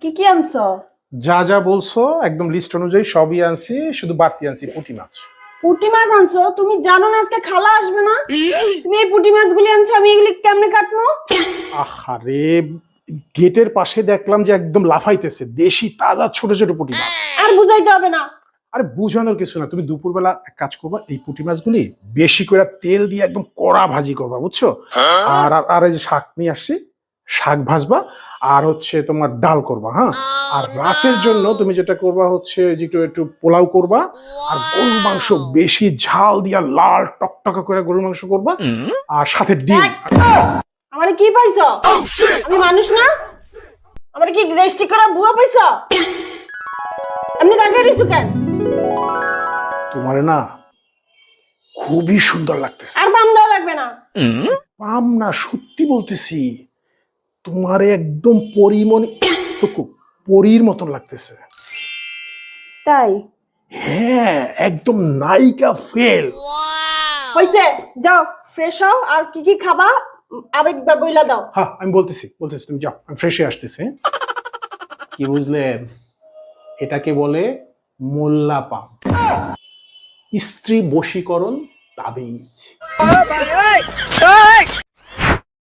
কি কি আনছো? যা যা বলছো একদম লিস্ট অনুযায়ী সবই আনছি, শুধু বাড়তি আনছি পুঁটি মাছ। পুঁটি মাছ আনছো? তুমি জানো না আজকে খালা আসবে না? তুমি এই পুঁটি মাছগুলি আনছো, আমি এগুলি কেমনে কাটবো? আহারে, গেটের পাশে দেখলাম যে একদম লাফাইতেছে দেশি তাজা ছোট ছোট পুঁটি মাছ। আর বুঝাইতে হবে না। আরে বুঝানোর কিছু না, তুমি দুপুরবেলা এক কাজ করবা, এই পুঁটি মাছগুলি বেশি করে তেল দিয়ে একদম কড়া ভাজি করবা, বুঝছো? আর আর আর এই যে শাক নিয়ে আসছি, শাক ভাজবা, আর হচ্ছে তোমার ডাল করবা। হ্যাঁ, আর রাতের জন্য তুমি যেটা করবা হচ্ছে যে একটু একটু পোলাও করবা, আর গরুর মাংস বেশি ঝাল দিয়া লাল টকটকা করে গরুর মাংস করবা, আর সাথে ডিম। আমারে কি পাইছো? আমি মানুষ না? আমারে কি রেস্টি করা বুয়া পাইছো? এমনি তাকিয়ে রইছো কেন? তোমারে না খুবই সুন্দর লাগতেছে। আর বাম দেওয়া লাগবে না। পাম না, সত্যি বলতেছি, তোমারে একদম পরীর মতন লাগতেছে। তাই? হ্যাঁ, একদম নায়িকা ফেল। হইছে, যাও ফ্রেশ হও, আর কি কি খাবা আরেকবার বইলা দাও। হ্যাঁ, আমি বলতেছি তুমি যাও, আমি ফ্রেশ হয়ে আসতেছি। কি বুঝলেন? এটাকে বলে মোল্লা পাম, স্ত্রী বশীকরণ তাবিজ।